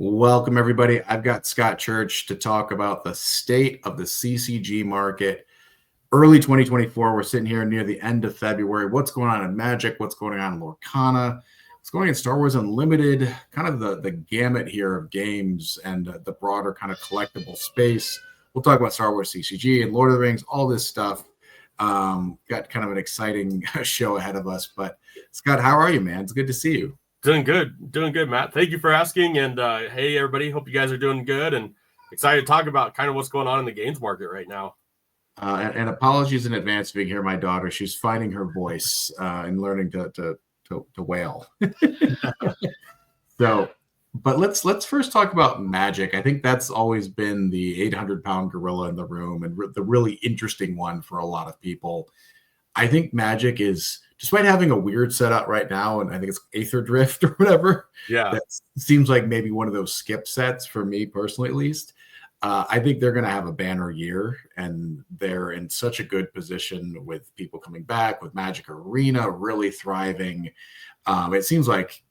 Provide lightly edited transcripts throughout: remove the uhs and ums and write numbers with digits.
Welcome, everybody. I've got Scott Church to talk about the state of the CCG market. Early 2024, we're sitting here near the end of February. What's going on in Magic? What's going on in Lorcana? What's going on in Star Wars Unlimited? Kind of the gamut here of games and the broader kind of collectible space. We'll talk about Star Wars CCG and Lord of the Rings, all this stuff. Got kind of an exciting show ahead of us. But Scott, how are you, man? It's good to see you. Doing good, Matt. Thank you for asking. And hey, everybody, hope you guys are doing good and excited to talk about kind of what's going on in the games market right now. And apologies in advance for being here. My daughter, she's finding her voice and learning to wail. But let's first talk about Magic. I think that's always been the 800-pound gorilla in the room and the really interesting one for a lot of people. I think Magic is, despite having a weird setup right now, and I think it's Aether Drift or whatever. Yeah, that seems like maybe one of those skip sets for me personally, at least. I think they're going to have a banner year, and they're in such a good position with people coming back, with Magic Arena really thriving. It seems like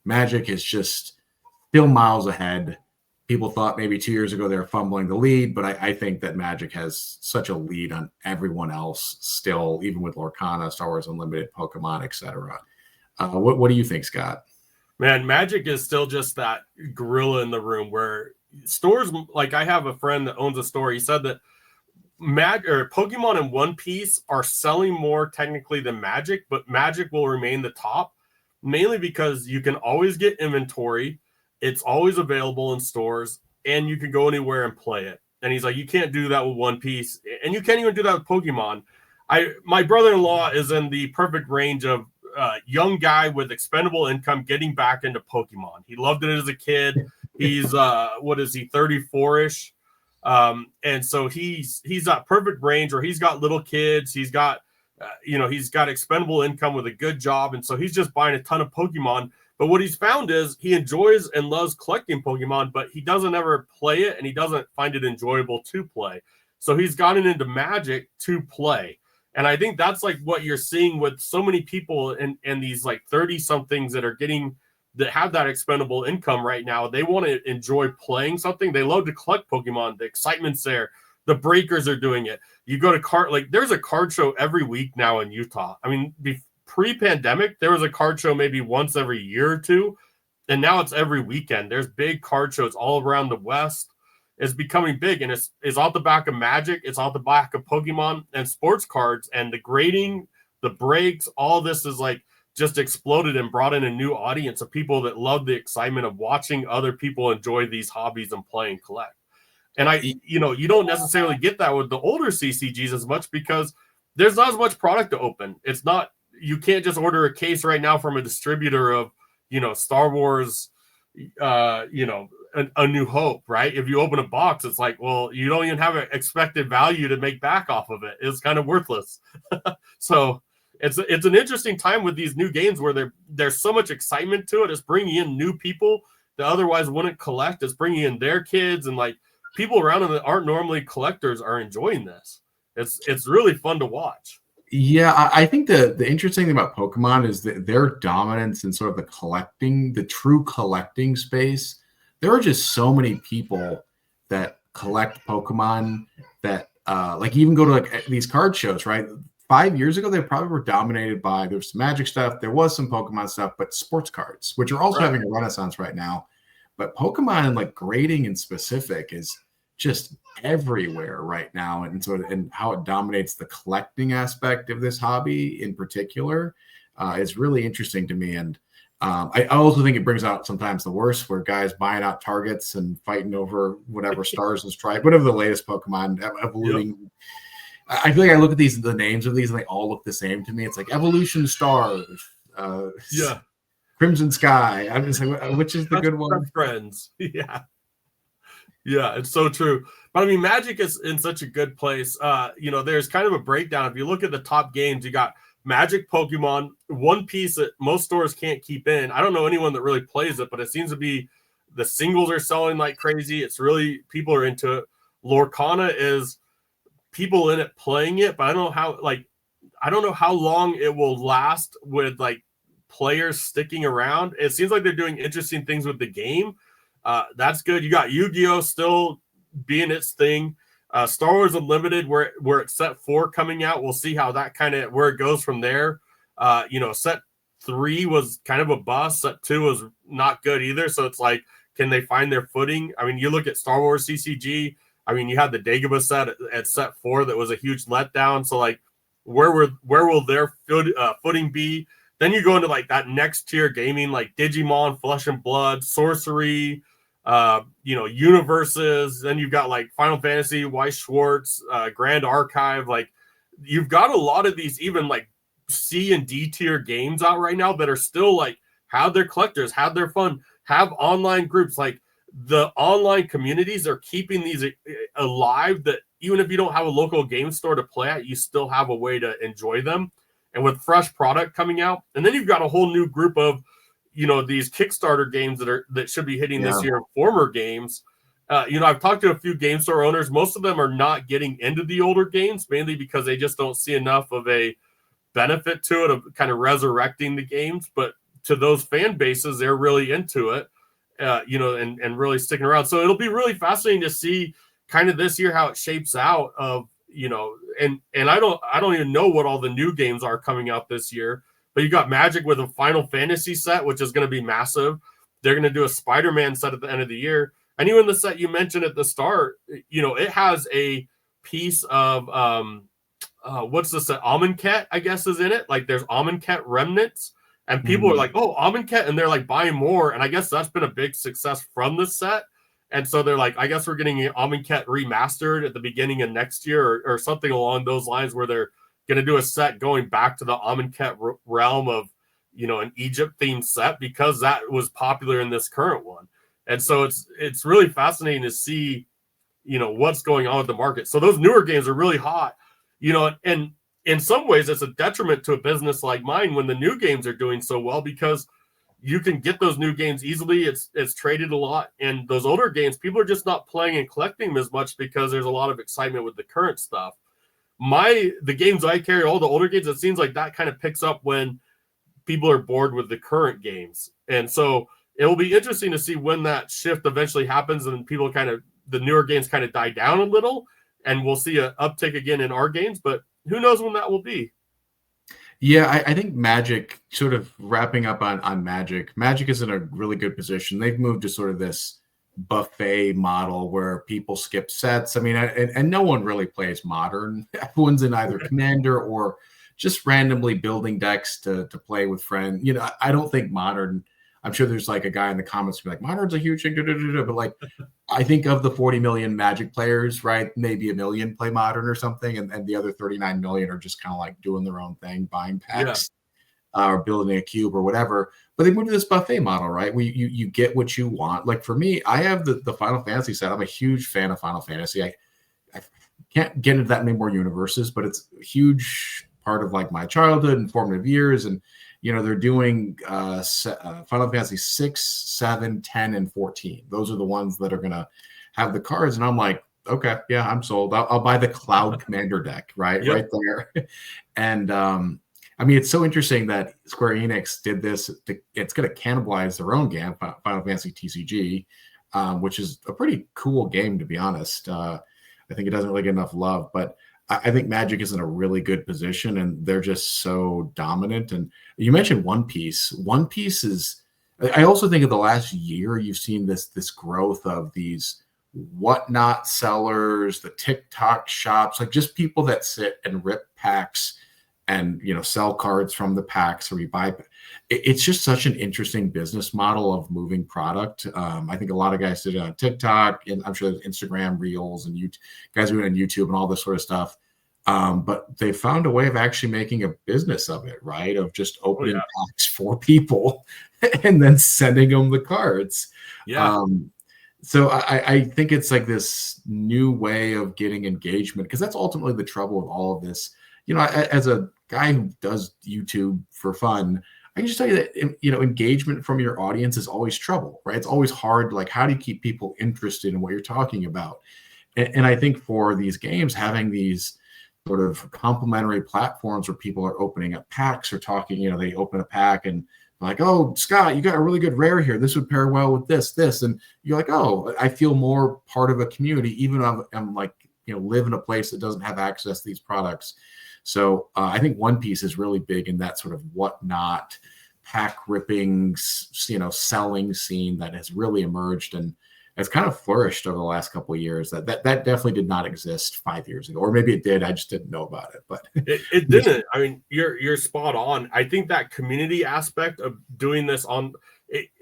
Magic is just still miles ahead. People thought maybe 2 years ago they were fumbling the lead, but I think that Magic has such a lead on everyone else still, even with Lorcana, Star Wars Unlimited, Pokemon, etc. What do you think, Scott? Man, Magic is still just that gorilla in the room where stores, like I have a friend that owns a store. He said that Pokemon and One Piece are selling more technically than Magic, but Magic will remain the top, mainly because you can always get inventory. It's always available in stores, and you can go anywhere and play it. And he's like, you can't do that with One Piece, and you can't even do that with Pokemon. My brother-in-law is in the perfect range of young guy with expendable income getting back into Pokemon. He loved it as a kid. He's 34-ish, and so he's that perfect range where he's got little kids. He's got he's got expendable income with a good job, and so he's just buying a ton of Pokemon. But what he's found is he enjoys and loves collecting Pokemon, but he doesn't ever play it, and he doesn't find it enjoyable to play. So he's gotten into Magic to play. And I think that's like what you're seeing with so many people and these like 30-somethings that have that expendable income right now. They want to enjoy playing something. They love to collect Pokemon. The excitement's there. The breakers are doing it. You go to there's a card show every week now in Utah. I mean, pre-pandemic, there was a card show maybe once every year or two, and now it's every weekend. There's big card shows all around the West. It's becoming big, and it's off the back of Magic. It's off the back of Pokemon and sports cards, and the grading, the breaks, all this is like just exploded and brought in a new audience of people that love the excitement of watching other people enjoy these hobbies and play and collect. And you don't necessarily get that with the older CCGs as much because there's not as much product to open. It's not, you can't just order a case right now from a distributor of, Star Wars, A New Hope, right? If you open a box, it's like, well, you don't even have an expected value to make back off of it. It's kind of worthless. So it's an interesting time with these new games where there's so much excitement to it. It's bringing in new people that otherwise wouldn't collect. It's bringing in their kids, and like people around them that aren't normally collectors are enjoying this. It's really fun to watch. Yeah, I think the interesting thing about Pokemon is that their dominance in sort of the true collecting space. There are just so many people that collect Pokemon that like even go to like these card shows, right? 5 years ago, they probably were dominated by, there's some Magic stuff, there was some Pokemon stuff, but sports cards, which are also having a renaissance right now. But Pokemon and like grading in specific is just everywhere right now, and how it dominates the collecting aspect of this hobby in particular is really interesting to me. And I also think it brings out sometimes the worst, where guys buying out targets and fighting over whatever Stars and Stripes, whatever the latest Pokemon evoluting. Yep. I feel like I look at the names of these, and they all look the same to me. It's like Evolution Stars, Crimson Sky. I'm just like, which is the good one? Friends, yeah. Yeah, it's so true. But I mean, Magic is in such a good place. There's kind of a breakdown. If you look at the top games, you got Magic, Pokemon, One Piece that most stores can't keep in. I don't know anyone that really plays it, but it seems to be the singles are selling like crazy. It's really, people are into it. Lorcana is people in it playing it, but I don't know how long it will last with like players sticking around. It seems like they're doing interesting things with the game. That's good. You got Yu-Gi-Oh still being its thing. Star Wars Unlimited, where it's set 4 coming out. We'll see how that kind of where it goes from there. Set 3 was kind of a bust. Set 2 was not good either. So it's like, can they find their footing? I mean, you look at Star Wars CCG. I mean, you had the Dagobah set at set 4 that was a huge letdown. So like, where will their footing be? Then you go into like that next tier gaming, like Digimon, Flesh and Blood, Sorcery, universes. Then you've got like Final Fantasy, Weiss Schwartz, Grand Archive. Like, you've got a lot of these even like C and D tier games out right now that are still like have their collectors, have their fun, have online groups. Like, the online communities are keeping these alive, that even if you don't have a local game store to play at, you still have a way to enjoy them. And with fresh product coming out, and then you've got a whole new group of, these Kickstarter games that should be hitting this year, former games. I've talked to a few game store owners. Most of them are not getting into the older games, mainly because they just don't see enough of a benefit to it of kind of resurrecting the games. But to those fan bases, they're really into it. And really sticking around. So it'll be really fascinating to see kind of this year how it shapes out of, and I don't even know what all the new games are coming out this year, but you got Magic with a Final Fantasy set, which is going to be massive. They're going to do a Spider-Man set at the end of the year. And even the set you mentioned at the start, it has a piece of, what's this set? Amonkhet, I guess, is in it. Like, there's Amonkhet remnants. And people are like, oh, Amonkhet, and they're like buying more. And I guess that's been a big success from this set. And so they're like, I guess we're getting Amonkhet remastered at the beginning of next year or something along those lines, where they're going to do a set going back to the Amonkhet realm of, an Egypt themed set, because that was popular in this current one. And so it's really fascinating to see, what's going on with the market. So those newer games are really hot, and in some ways, it's a detriment to a business like mine when the new games are doing so well, because you can get those new games easily. It's traded a lot. And those older games, people are just not playing and collecting them as much because there's a lot of excitement with the current stuff. The games I carry, all the older games, it seems like that kind of picks up when people are bored with the current games. And so it will be interesting to see when that shift eventually happens and people the newer games kind of die down a little, and we'll see an uptick again in our games. But who knows when that will be? Yeah, I think Magic, sort of wrapping up on Magic is in a really good position. They've moved to sort of this buffet model where people skip sets. I mean, and no one really plays Modern. Everyone's in either Commander or just randomly building decks to play with friends. I don't think Modern, I'm sure there's like a guy in the comments who be like, Modern's a huge thing, but like, I think of the 40 million Magic players, right, maybe 1 million play Modern or something, and the other 39 million are just kind of like doing their own thing, buying packs or building a cube or whatever. But they moved to this buffet model, right, where you get what you want. Like, for me, I have the Final Fantasy set. I'm a huge fan of Final Fantasy. I can't get into that many more universes, but it's a huge part of like my childhood and formative years. And they're doing Final Fantasy 6, 7, 10, and 14. Those are the ones that are going to have the cards. And I'm like, okay, yeah, I'm sold. I'll buy the Cloud Commander deck, right? Yep. Right there. And I mean, it's so interesting that Square Enix did this. It's going to cannibalize their own game, Final Fantasy TCG, which is a pretty cool game, to be honest. I think it doesn't really get enough love, but I think Magic is in a really good position, and they're just so dominant. And you mentioned One Piece. One Piece is, I also think of the last year, you've seen this growth of these whatnot sellers, the TikTok shops, like just people that sit and rip packs and, sell cards from the packs, or you buy. It's just such an interesting business model of moving product. I think a lot of guys did it on TikTok, and I'm sure there's Instagram Reels and guys doing it on YouTube and all this sort of stuff. But they found a way of actually making a business of it, right? Of just opening packs for people and then sending them the cards. Yeah. So I think it's like this new way of getting engagement, because that's ultimately the trouble with all of this. As a guy who does YouTube for fun, I can just tell you that, engagement from your audience is always trouble, right? It's always hard. Like, how do you keep people interested in what you're talking about? And I think for these games, having these sort of complementary platforms where people are opening up packs or talking, they open a pack and like, oh, Scott, you got a really good rare here. This would pair well with this. And you're like, oh, I feel more part of a community, even if I'm like, live in a place that doesn't have access to these products. So I think One Piece is really big in that sort of whatnot pack ripping, selling scene that has really emerged and has kind of flourished over the last couple of years. That definitely did not exist 5 years ago, or maybe it did. I just didn't know about it. But it didn't. I mean, you're spot on. I think that community aspect of doing this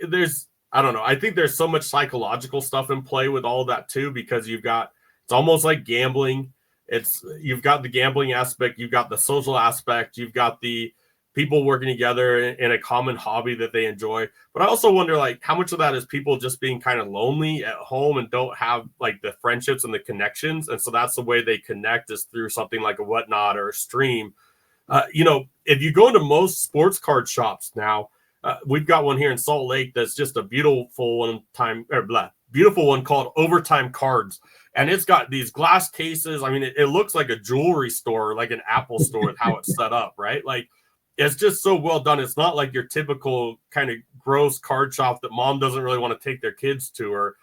there's, I don't know. I think there's so much psychological stuff in play with all of that too, because it's almost like gambling. You've got the gambling aspect, you've got the social aspect, you've got the people working together in a common hobby that they enjoy. But I also wonder, like, how much of that is people just being kind of lonely at home and don't have like the friendships and the connections. And so that's the way they connect, is through something like a Whatnot or a stream. If you go into most sports card shops now, we've got one here in Salt Lake that's just a beautiful one called Overtime Cards. And it's got these glass cases. I mean, it looks like a jewelry store, like an Apple store with how it's set up, right? Like, it's just so well done. It's not like your typical kind of gross card shop that mom doesn't really want to take their kids to, or,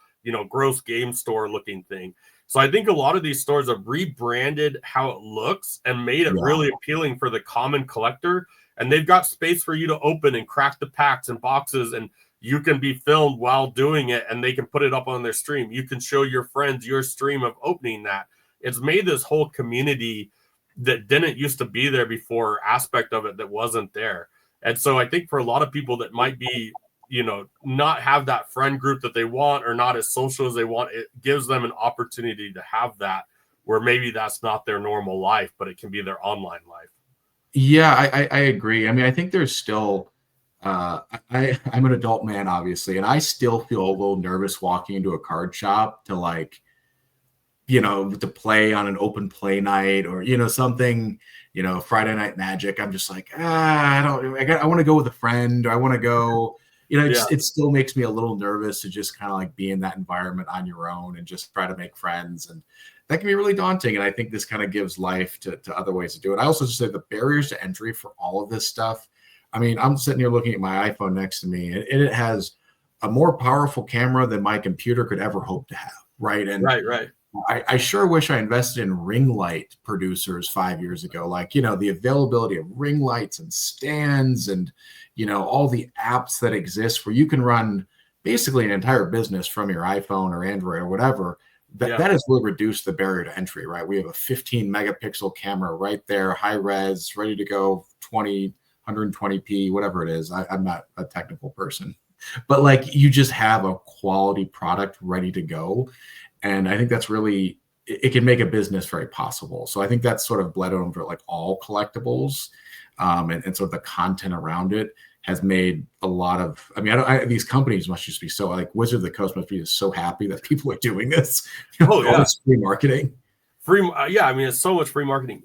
gross game store looking thing. So I think a lot of these stores have rebranded how it looks and made it really appealing for the common collector. And they've got space for you to open and crack the packs and boxes, and you can be filmed while doing it, and they can put it up on their stream. You can show your friends your stream of opening that. It's made this whole community that didn't used to be there before aspect of it that wasn't there. And so I think for a lot of people that might be, not have that friend group that they want, or not as social as they want, it gives them an opportunity to have that, where maybe that's not their normal life, but it can be their online life. Yeah, I agree. I mean, I think there's still, I'm an adult man, obviously, and I still feel a little nervous walking into a card shop to to play on an open play night, or, something, Friday Night Magic. I'm just like, I want to go with a friend, or I want to go, it still makes me a little nervous to just kind of like be in that environment on your own and just try to make friends. And that can be really daunting. And I think this kind of gives life to other ways to do it. I also just say the barriers to entry for all of this stuff. I mean, I'm sitting here looking at my iPhone next to me, and it has a more powerful camera than my computer could ever hope to have. Right. And right. I sure wish I invested in ring light producers 5 years ago. Like, the availability of ring lights and stands, and, all the apps that exist where you can run basically an entire business from your iPhone or Android or whatever. That has really reduced the barrier to entry, right? We have a 15 megapixel camera right there, high res, ready to go, 120p, whatever it is. I'm not a technical person, but like, you just have a quality product ready to go. And I think that's really, it can make a business very possible. So I think that's sort of bled over like all collectibles, and sort of the content around it has made a lot of, I mean, these companies must just be so, like Wizard of the Coast must be so happy that people are doing this. All this free marketing. I mean, it's so much free marketing.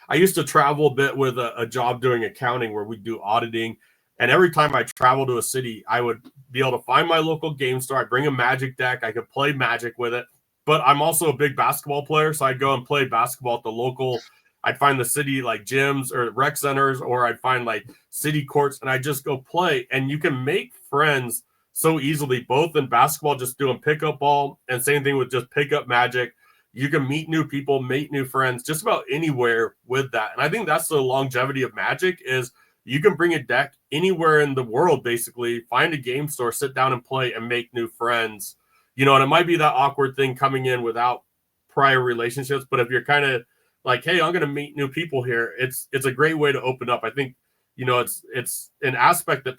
I used to travel a bit with a job doing accounting where we do auditing. And every time I travel to a city, I would be able to find my local game store. I'd bring a Magic deck. I could play Magic with it. But I'm also a big basketball player, so I'd go and play basketball at the local. I'd find the city like gyms or rec centers, or I'd find like city courts, and I'd just go play. And you can make friends so easily, both in basketball, just doing pickup ball, and same thing with just pickup Magic. You can meet new people, make new friends, just about anywhere with that. And I think that's the longevity of Magic, is you can bring a deck anywhere in the world, basically, find a game store, sit down and play, and make new friends. And it might be that awkward thing coming in without prior relationships, but if you're kind of like, hey, I'm going to meet new people here, it's a great way to open up. I think, it's an aspect that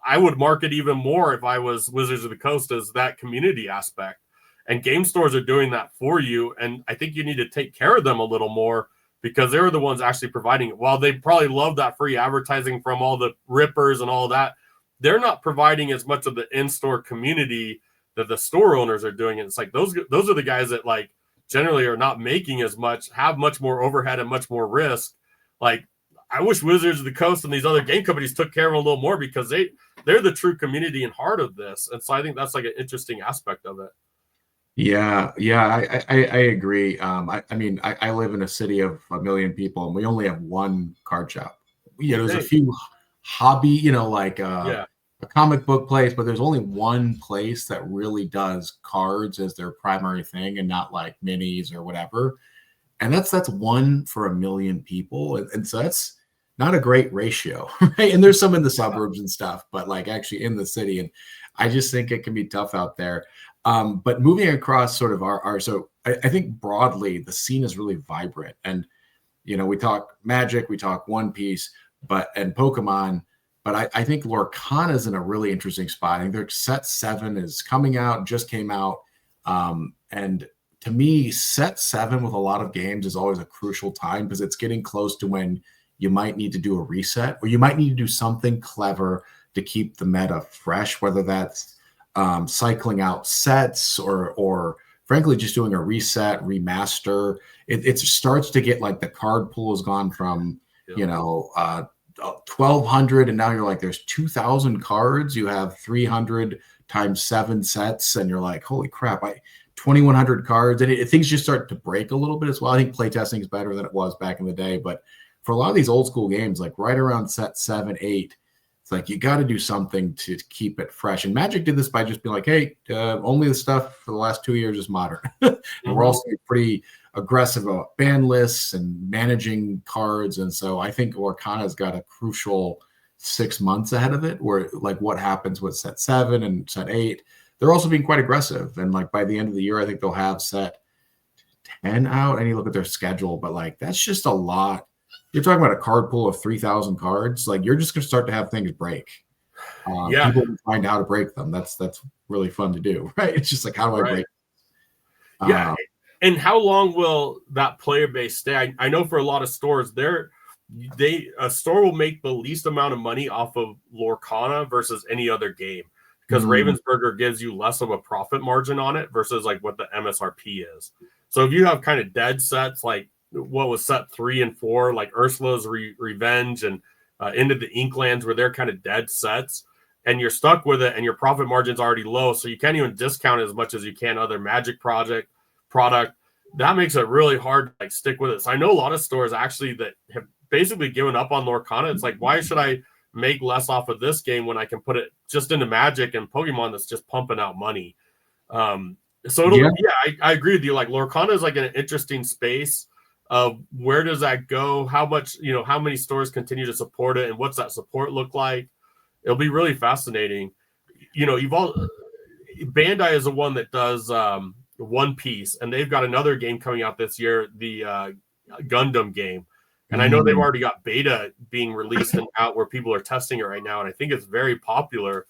I would market even more if I was Wizards of the Coast, as that community aspect. And game stores are doing that for you. And I think you need to take care of them a little more, because they're the ones actually providing it. While they probably love that free advertising from all the rippers and all that, they're not providing as much of the in-store community that the store owners are doing. And it's like, those are the guys that like generally are not making as much, have much more overhead and much more risk. Like, I wish Wizards of the Coast and these other game companies took care of them a little more, because they're the true community and heart of this. And so I think that's like an interesting aspect of it. Yeah, I agree. I mean, I live in a city of 1 million people, and we only have one card shop. There's a few hobby, you know, like Yeah. a comic book place, but there's only one place that really does cards as their primary thing and not like minis or whatever. And that's one for a million people. And so that's not a great ratio, right? And there's some in the suburbs and stuff, but like actually in the city. And I just think it can be tough out there. But moving across sort of our so I think broadly the scene is really vibrant. And you know, we talk Magic, we talk One Piece, and Pokemon, but I think Lorcana is in a really interesting spot. I think their set 7 is coming out, just came out, and to me, set 7 with a lot of games is always a crucial time because it's getting close to when you might need to do a reset or you might need to do something clever to keep the meta fresh, whether that's cycling out sets or frankly just doing a reset, remaster. It starts to get like the card pool has gone from, you know, 1,200 and now you're like there's 2,000 cards. You have 300 times 7 sets and you're like, holy crap, 2,100 cards, and things just start to break a little bit as well. I think playtesting is better than it was back in the day, but for a lot of these old school games, like right around set 7, 8, it's like you got to do something to keep it fresh. And Magic did this by just being like, hey, only the stuff for the last 2 years is modern. And we're also pretty aggressive about ban lists and managing cards. And so I think Lorcana's got a crucial 6 months ahead of it, where like what happens with set 7 and set 8. They're also being quite aggressive. And like by the end of the year, I think they'll have set 10 out. And you look at their schedule, but like that's just a lot. You're talking about a card pool of 3,000 cards. Like you're just going to start to have things break. People find how to break them. That's really fun to do, right? It's just like, how do I break? Yeah. And how long will that player base stay? I know for a lot of stores, a store will make the least amount of money off of Lorcana versus any other game. Because Ravensburger gives you less of a profit margin on it versus like what the MSRP is. So if you have kind of dead sets, like what was set 3 and 4, like Ursula's Revenge and Into the Inklands, where they're kind of dead sets, and you're stuck with it, and your profit margin's already low, so you can't even discount as much as you can other Magic product. That makes it really hard to like stick with it. So I know a lot of stores actually that have basically given up on Lorcana. It's like, why should I make less off of this game when I can put it just into Magic and Pokemon that's just pumping out money? So I agree with you. Like Lorcana is like an interesting space of where does that go? How much, how many stores continue to support it and what's that support look like? It'll be really fascinating. Bandai is the one that does One Piece, and they've got another game coming out this year, the Gundam game. And I know they've already got beta being released and out where people are testing it right now. And I think it's very popular.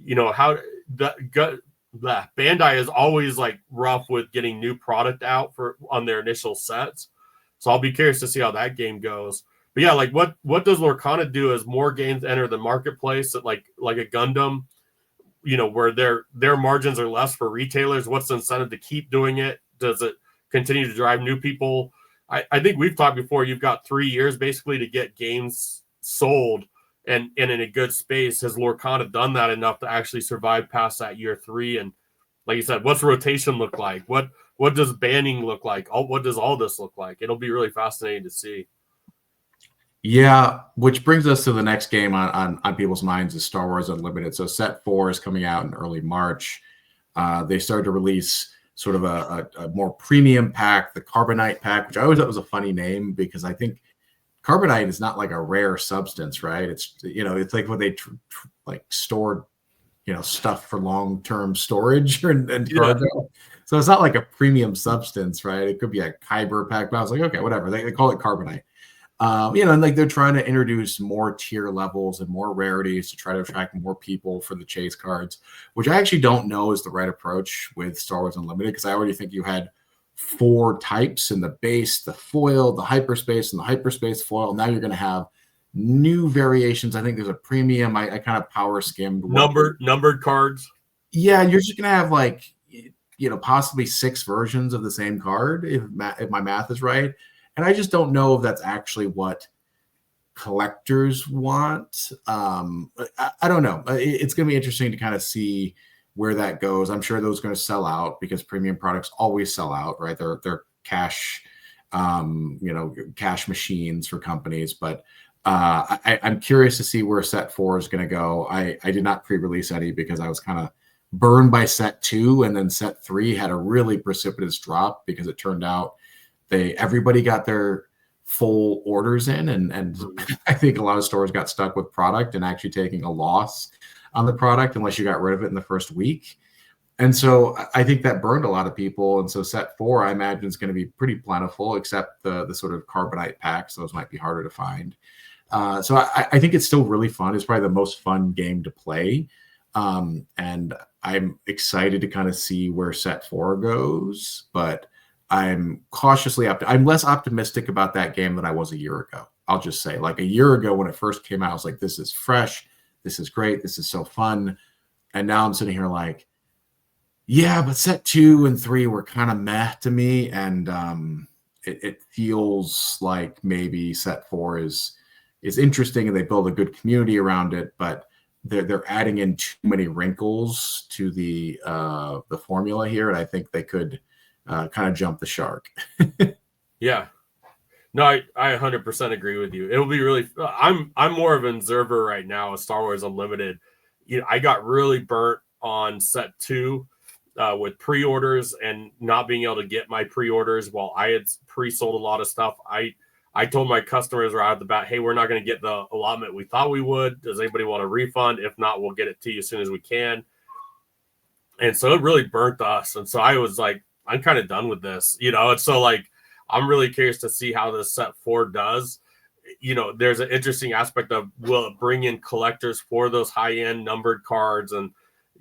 How Bandai is always like rough with getting new product out on their initial sets. So I'll be curious to see how that game goes. But yeah, like what does Lorcana do as more games enter the marketplace that like a Gundam, where their margins are less for retailers? What's the incentive to keep doing it? Does it continue to drive new people? I think we've talked before, you've got 3 years basically to get games sold and in a good space. Has Lorcana done that enough to actually survive past that year 3? And like you said, what's rotation look like? What does banning look like? What does all this look like? It'll be really fascinating to see. Yeah, which brings us to the next game on people's minds is Star Wars Unlimited. So set 4 is coming out in early March. They started to release sort of a more premium pack, the Carbonite pack, which I always thought was a funny name because I think Carbonite is not like a rare substance, right? It's it's like when they like stored stuff for long-term storage and cargo. So it's not like a premium substance, right? It could be a Kyber pack, but I was like, okay, whatever. They call it Carbonite. And like they're trying to introduce more tier levels and more rarities to try to attract more people for the chase cards, which I actually don't know is the right approach with Star Wars Unlimited, because I already think you had 4 types in the base, the foil, the hyperspace, and the hyperspace foil. Now you're going to have new variations. I think there's a premium. I kind of power skimmed numbered cards. Yeah, you're just going to have like possibly 6 versions of the same card if my math is right. And I just don't know if that's actually what collectors want. I don't know. It's going to be interesting to kind of see where that goes. I'm sure those are going to sell out because premium products always sell out, right? They're cash, cash machines for companies. But I'm curious to see where set 4 is going to go. I did not pre-release any because I was kind of burned by set 2, and then set 3 had a really precipitous drop because it turned out everybody got their full orders in, and I think a lot of stores got stuck with product and actually taking a loss on the product unless you got rid of it in the first week. And so I think that burned a lot of people. And so set 4, I imagine, is going to be pretty plentiful, except the sort of carbonite packs. Those might be harder to find. So I think it's still really fun. It's probably the most fun game to play. And I'm excited to kind of see where set 4 goes, but I'm cautiously I'm less optimistic about that game than I was a year ago. I'll just say, like, a year ago when it first came out, I was like, this is fresh. This is great. This is so fun. And now I'm sitting here like, yeah, but set 2 and 3 were kind of meh to me. And it feels like maybe set 4 is interesting and they build a good community around it, but they're adding in too many wrinkles to the formula here. And I think they could kind of jump the shark. Yeah. No, I 100% agree with you. It'll be really. I'm more of an observer right now of Star Wars Unlimited. I got really burnt on set 2 with pre-orders and not being able to get my pre-orders while I had pre-sold a lot of stuff. I told my customers right out the bat, hey, we're not going to get the allotment we thought we would. Does anybody want a refund? If not, we'll get it to you as soon as we can. And so it really burnt us. And so I was like, I'm kind of done with this, And so, like, I'm really curious to see how this set 4 does. There's an interesting aspect of, will it bring in collectors for those high-end numbered cards and,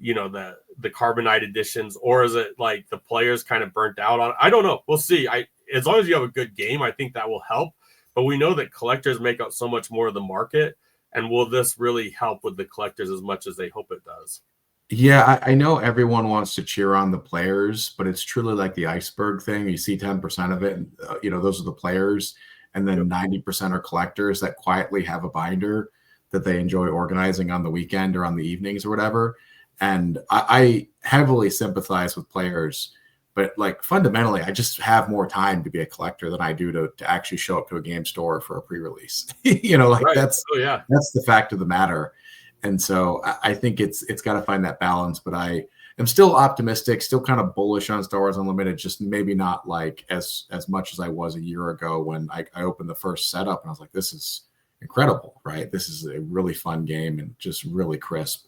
the carbonite editions, or is it like the players kind of burnt out on it? I don't know. We'll see. As long as you have a good game, I think that will help. But we know that collectors make up so much more of the market. And will this really help with the collectors as much as they hope it does? Yeah, I know everyone wants to cheer on the players, but it's truly like the iceberg thing. You see 10% of it, and, those are the players. And then 90% are collectors that quietly have a binder that they enjoy organizing on the weekend or on the evenings or whatever. And I heavily sympathize with players, but, like, fundamentally, I just have more time to be a collector than I do to actually show up to a game store for a pre-release. Right. That's the fact of the matter. And so I think it's got to find that balance. But I am still optimistic, still kind of bullish on Star Wars Unlimited, just maybe not like as much as I was a year ago when I opened the first setup and I was like, this is incredible, right? This is a really fun game and just really crisp.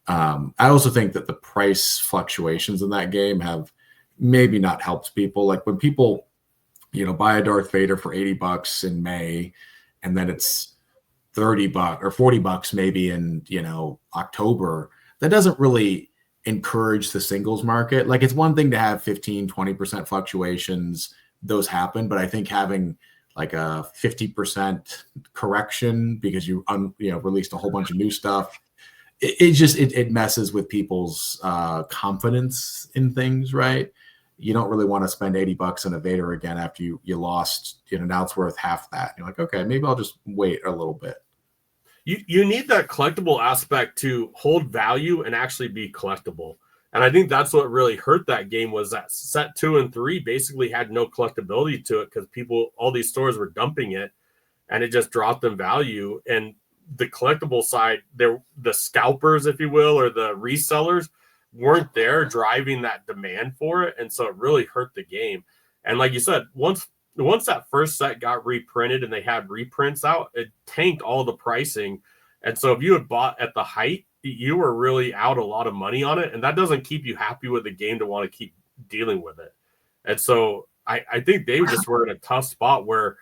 I also think that the price fluctuations in that game have maybe not helped people. Like, when people, buy a Darth Vader for $80 in May, and then it's $30 or $40 maybe in, October, that doesn't really encourage the singles market. Like, it's one thing to have 15-20% fluctuations. Those happen. But I think having like a 50% correction because you released a whole bunch of new stuff, it messes with people's confidence in things, right? You don't really want to spend $80 on a Vader again after you lost, now it's worth half that. You're like, okay, maybe I'll just wait a little bit. You need that collectible aspect to hold value and actually be collectible. And I think that's what really hurt that game, was that set 2 and 3 basically had no collectability to it because all these stores were dumping it, and it just dropped in value. And the collectible side, the scalpers, if you will, or the resellers weren't there driving that demand for it. And so it really hurt the game. And like you said, once that first set got reprinted and they had reprints out, it tanked all the pricing. And so if you had bought at the height, you were really out a lot of money on it. And that doesn't keep you happy with the game to want to keep dealing with it. And so I think they just were in a tough spot where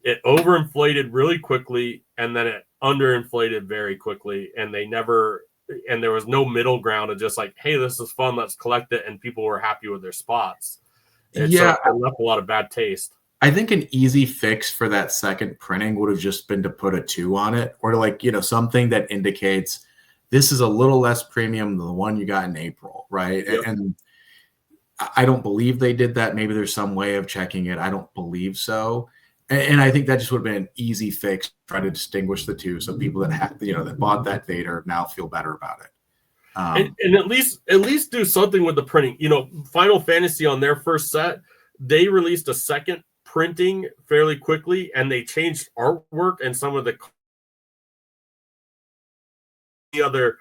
it overinflated really quickly and then it underinflated very quickly. And there was no middle ground of just like, hey, this is fun, let's collect it. And people were happy with their spots. And so it left a lot of bad taste. I think an easy fix for that second printing would have just been to put a 2 on it, or like, something that indicates this is a little less premium than the one you got in April, right? Yep. And I don't believe they did that. Maybe there's some way of checking it. I don't believe so. And I think that just would have been an easy fix, try to distinguish the two, so people that have, that bought that Vader now feel better about it. And at least do something with the printing. Final Fantasy on their first set, they released a second printing fairly quickly, and they changed artwork and some of the other,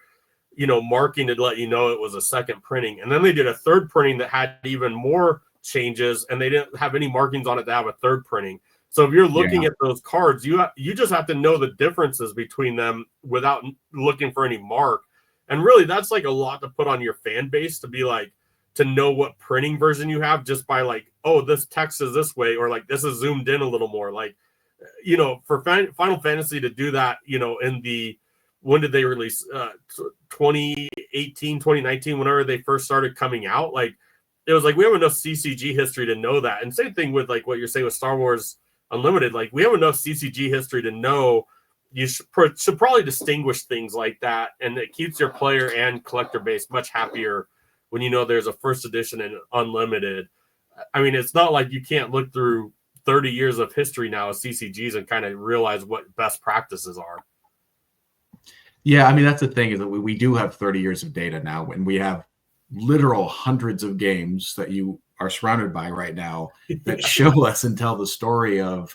marking to let you know it was a second printing. And then they did a third printing that had even more changes, and they didn't have any markings on it to have a third printing. So if you're looking at those cards, you just have to know the differences between them without looking for any mark. And really, that's like a lot to put on your fan base, to be like, to know what printing version you have just by like, oh, this text is this way, or like this is zoomed in a little more. Like, for Final Fantasy to do that, in the, when did they release? 2018, 2019, whenever they first started coming out, like, it was like, we have enough CCG history to know that. And same thing with like what you're saying with Star Wars Unlimited, like we have enough CCG history to know you should probably distinguish things like that, and it keeps your player and collector base much happier when you know there's a first edition and Unlimited. I mean, it's not like you can't look through 30 years of history now of CCGs and kind of realize what best practices are. Yeah, I mean, that's the thing, is that we do have 30 years of data now, and we have literal hundreds of games that you are surrounded by right now that show us and tell the story of,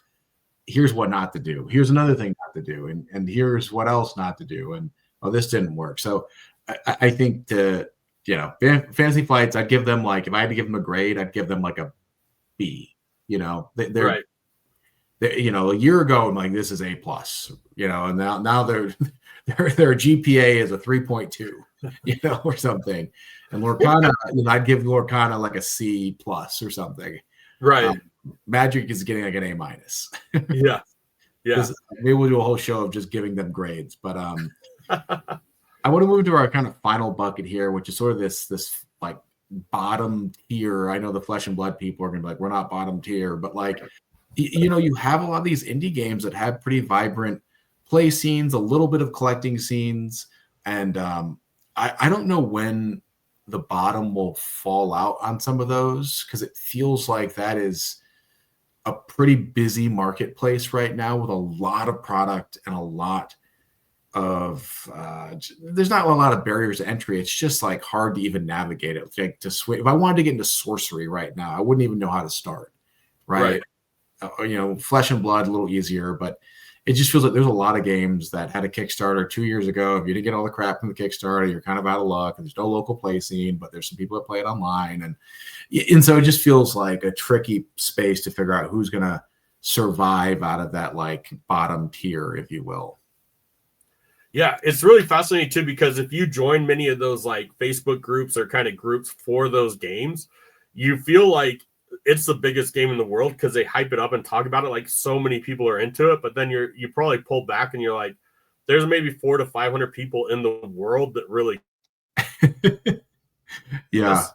here's what not to do, here's another thing not to do, and here's what else not to do, and this didn't work. So I think Fantasy Flights, I'd give them, like, if I had to give them a grade, I'd give them like a B. They're right. a year ago, I'm like, this is A+, and now their GPA is a 3.2, or something. And Lorcana, I'd give Lorcana like a C+ or something. Right. Magic is getting like an A-. Yeah. Maybe we'll do a whole show of just giving them grades. But I want to move to our kind of final bucket here, which is sort of this like bottom tier. I know the Flesh and Blood people are going to be like, we're not bottom tier, but like, you have a lot of these indie games that have pretty vibrant play scenes, a little bit of collecting scenes. And I don't know when the bottom will fall out on some of those, because it feels like that is a pretty busy marketplace right now with a lot of product and a lot of there's not a lot of barriers to entry. It's just like hard to even navigate it. Like, to switch, if I wanted to get into sorcery right now, I wouldn't even know how to start. Right. Flesh and Blood, a little easier, but it just feels like there's a lot of games that had a Kickstarter 2 years ago. If you didn't get all the crap from the Kickstarter, you're kind of out of luck, and there's no local play scene, but there's some people that play it online. And so it just feels like a tricky space to figure out who's going to survive out of that, like, bottom tier, if you will. Yeah, it's really fascinating too, because if you join many of those like Facebook groups or kind of groups for those games, you feel like it's the biggest game in the world because they hype it up and talk about it like so many people are into it. But then you probably pull back and you're like, there's maybe 400 to 500 people in the world that really yeah,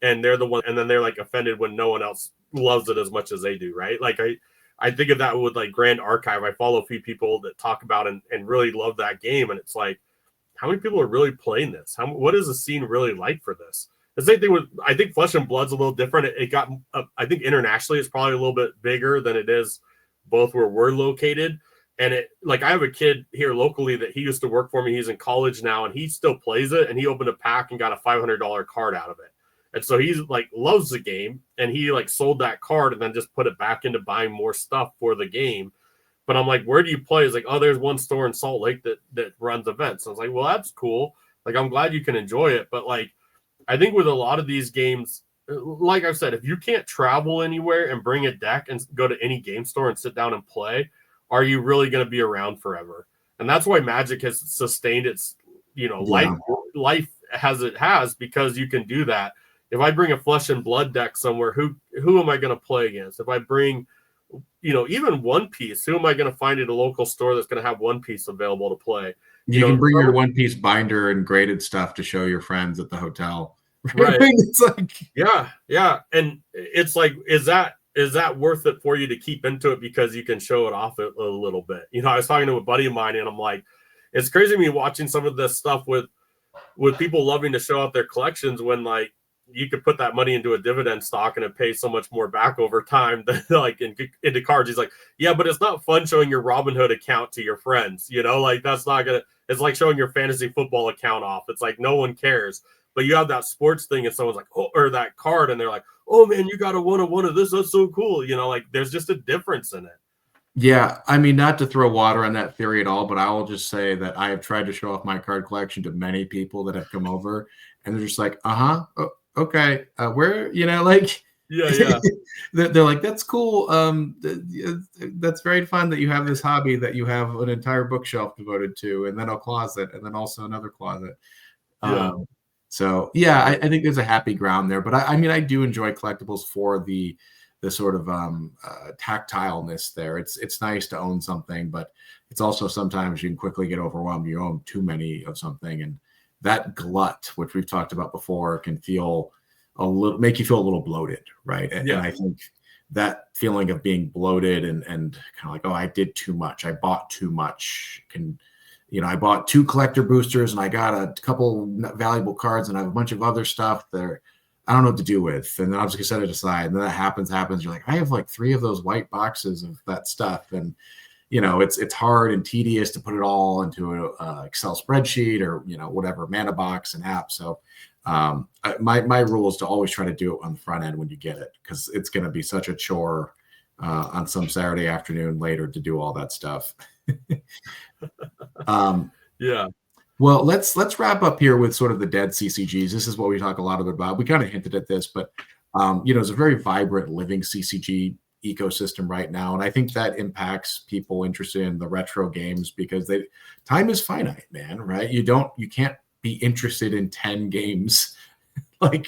and they're the one, and then they're like offended when no one else loves it as much as they do, right? Like I think of that with like Grand Archive. I follow a few people that talk about and really love that game, and it's like, how many people are really playing this? What is the scene really like for this? The same thing with, I think Flesh and Blood's a little different. It got, I think internationally it's probably a little bit bigger than it is both where we're located. And it, like, I have a kid here locally that he used to work for me. He's in college now, and he still plays it. And he opened a pack and got a $500 card out of it. And so he's like, loves the game. And he like sold that card and then just put it back into buying more stuff for the game. But I'm like, where do you play? He's like, oh, there's one store in Salt Lake that runs events. I was like, well, that's cool. Like, I'm glad you can enjoy it. But like, I think with a lot of these games, like I've said, if you can't travel anywhere and bring a deck and go to any game store and sit down and play, are you really going to be around forever? And that's why Magic has sustained its, life as it has, because you can do that. If I bring a Flesh and Blood deck somewhere, who am I going to play against? If I bring, even One Piece, who am I going to find at a local store that's going to have One Piece available to play? You can bring your One Piece binder and graded stuff to show your friends at the hotel. Right. It's like, yeah. And it's like, is that worth it for you to keep into it because you can show it off a little bit? I was talking to a buddy of mine, and I'm like, it's crazy to me watching some of this stuff with people loving to show off their collections when, like, you could put that money into a dividend stock and it pays so much more back over time than like into cards. He's like, yeah, but it's not fun showing your Robinhood account to your friends. Like, that's not gonna. It's like showing your fantasy football account off. It's like no one cares. But you have that sports thing, and someone's like, oh, or that card, and they're like, oh man, you got a one of this. That's so cool. Like there's just a difference in it. Yeah, I mean, not to throw water on that theory at all, but I will just say that I have tried to show off my card collection to many people that have come over, and they're just like, oh, okay, where, like, Yeah. they're like, that's cool. That's very fun that you have this hobby that you have an entire bookshelf devoted to, and then a closet, and then also another closet. Yeah. So yeah, I think there's a happy ground there, but I mean, I do enjoy collectibles for the sort of tactileness there. It's nice to own something, but it's also sometimes you can quickly get overwhelmed. You own too many of something, and that glut, which we've talked about before, can make you feel a little bloated, right? And I think that feeling of being bloated and kind of like, oh, I did too much, I bought too much, I bought 2 collector boosters and I got a couple valuable cards and I have a bunch of other stuff there I don't know what to do with. And then I was going to set it aside. And then that happens. You're like, I have like 3 of those white boxes of that stuff. And, it's hard and tedious to put it all into an Excel spreadsheet or, whatever, mana box and app. So my rule is to always try to do it on the front end when you get it, because it's going to be such a chore on some Saturday afternoon later to do all that stuff. Yeah. Well, let's wrap up here with sort of the dead CCGs. This is what we talk a lot about. We kind of hinted at this, but it's a very vibrant, living CCG ecosystem right now, and I think that impacts people interested in the retro games because time is finite, man. Right? You can't be interested in 10 games like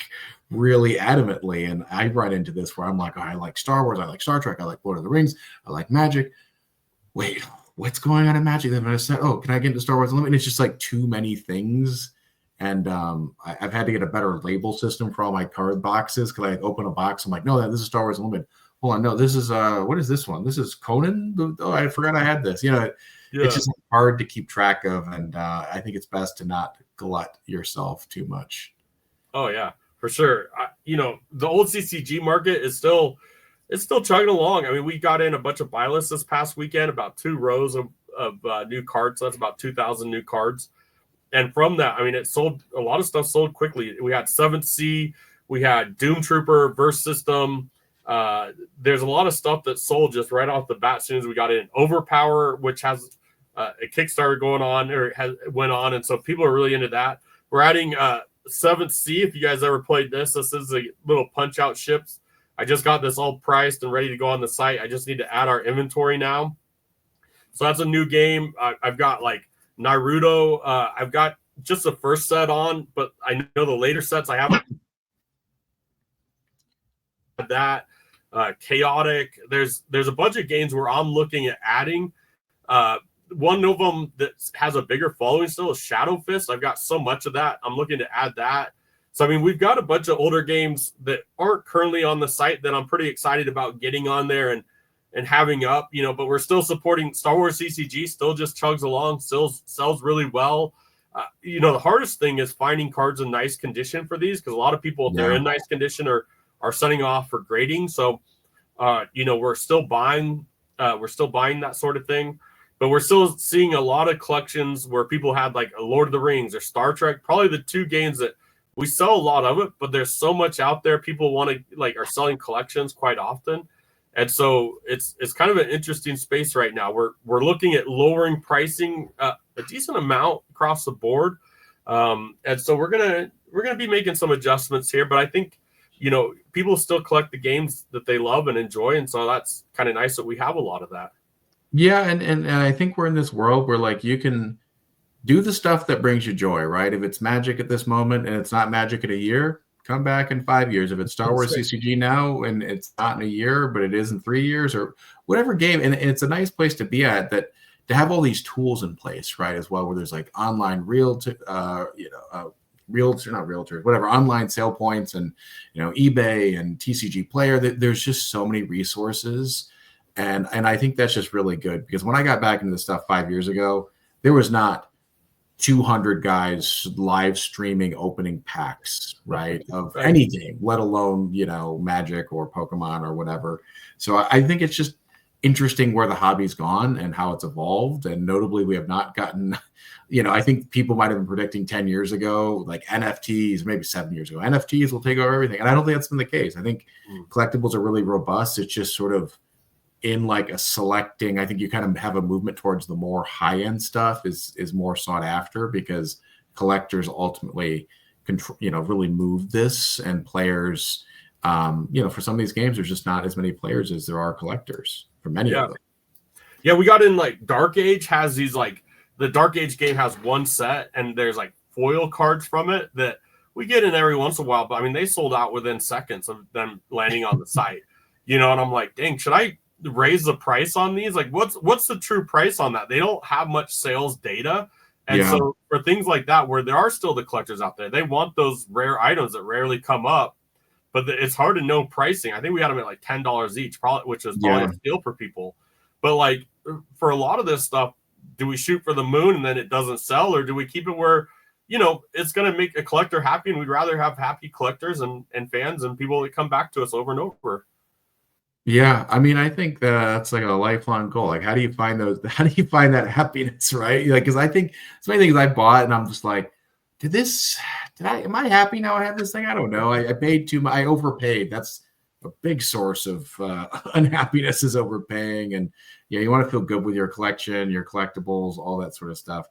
really adamantly. And I run into this where I'm like, oh, I like Star Wars, I like Star Trek, I like Lord of the Rings, I like Magic. Wait, what's going on in Magic? Then I said, oh, can I get into Star Wars Unlimited? And it's just like too many things. And I've had to get a better label system for all my card boxes, because I open a box, I'm like, no, this is Star Wars Unlimited. Hold on, no, this is what is this one? This is Conan. Oh, I forgot I had this. It's just hard to keep track of, and I think it's best to not glut yourself too much. Oh yeah, for sure. The old CCG market is still chugging along. I mean, we got in a bunch of buy lists this past weekend, about 2 rows of new cards. So that's about 2,000 new cards. And from that, I mean, it sold, a lot of stuff sold quickly. We had 7th Sea, we had Doom Trooper, Verse System. There's a lot of stuff that sold just right off the bat as soon as we got in. Overpower, which has a Kickstarter going on, or went on. And so people are really into that. We're adding 7th Sea. If you guys ever played this is a little punch out ships. I just got this all priced and ready to go on the site. I just need to add our inventory now. So that's a new game. I've got like Naruto. I've got just the first set on, but I know the later sets I haven't had that. Chaotic. There's a bunch of games where I'm looking at adding. One of them that has a bigger following still is Shadow Fist. I've got so much of that. I'm looking to add that. So, I mean, we've got a bunch of older games that aren't currently on the site that I'm pretty excited about getting on there and having up, but we're still supporting Star Wars CCG, still just chugs along, still sells really well. The hardest thing is finding cards in nice condition for these, because a lot of people, if they're in nice condition, are sending off for grading. So, we're still buying that sort of thing. But we're still seeing a lot of collections where people had like a Lord of the Rings or Star Trek, probably the 2 games that we sell a lot of it, but there's so much out there. People want to are selling collections quite often. And so it's kind of an interesting space right now. We're looking at lowering pricing a decent amount across the board. And so we're going to be making some adjustments here, but I think, people still collect the games that they love and enjoy. And so that's kind of nice that we have a lot of that. Yeah. And I think we're in this world where like you can do the stuff that brings you joy, right? If it's Magic at this moment and it's not Magic in a year, come back in 5 years. If it's Star Wars CCG now and it's not in a year, but it is in 3 years, or whatever game. And it's a nice place to be at, that to have all these tools in place, right? As well, where there's like online online sale points and, eBay and TCG Player. There's just so many resources. And I think that's just really good, because when I got back into this stuff 5 years ago, there was not 200 guys live streaming opening packs, right, of anything, let alone, Magic or Pokemon or whatever. So I think it's just interesting where the hobby's gone and how it's evolved. And notably, we have not gotten, I think people might have been predicting 10 years ago, like NFTs, maybe 7 years ago, NFTs will take over everything. And I don't think that's been the case. I think collectibles are really robust. It's just sort of in like a selecting, I think you kind of have a movement towards the more high-end stuff is more sought after, because collectors ultimately control, really move this, and players, for some of these games, there's just not as many players as there are collectors for many of them. Yeah, we got in like Dark Age has these like the Dark Age game has one set and there's like foil cards from it that we get in every once in a while, but I mean they sold out within seconds of them landing on the site. And I'm like, dang, should I raise the price on these? Like what's the true price on that? They don't have much sales data. And so for things like that, where there are still the collectors out there, they want those rare items that rarely come up, but it's hard to know pricing. I think we got them at like $10 each, probably, which is probably a steal for people. But like for a lot of this stuff, do we shoot for the moon and then it doesn't sell, or do we keep it where, it's going to make a collector happy, and we'd rather have happy collectors and fans and people that come back to us over and over. Yeah, I mean, I think that's like a lifelong goal. Like, how do you find that happiness, right? Like, because I think so many things I bought, and I'm just like, am I happy now I have this thing? I don't know. I paid too much. I overpaid. That's a big source of unhappiness, is overpaying. And you want to feel good with your collection, your collectibles, all that sort of stuff.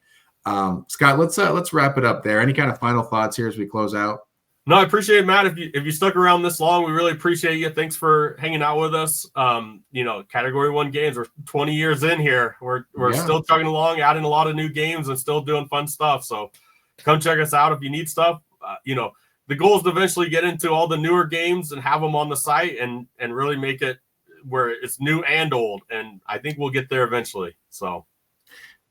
Scott, let's wrap it up there. Any kind of final thoughts here as we close out? No, I appreciate it, Matt. If you stuck around this long, we really appreciate you. Thanks for hanging out with us. Category 1 games, we're 20 years in here. We're still chugging along, adding a lot of new games and still doing fun stuff. So come check us out if you need stuff. The goal is to eventually get into all the newer games and have them on the site and really make it where it's new and old. And I think we'll get there eventually. So,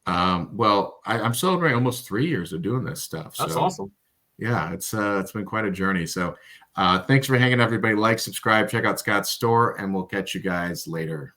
well, I'm celebrating almost 3 years of doing this stuff. That's awesome. Yeah, it's been quite a journey. So thanks for hanging, everybody. Like, subscribe, check out Scott's store, and we'll catch you guys later.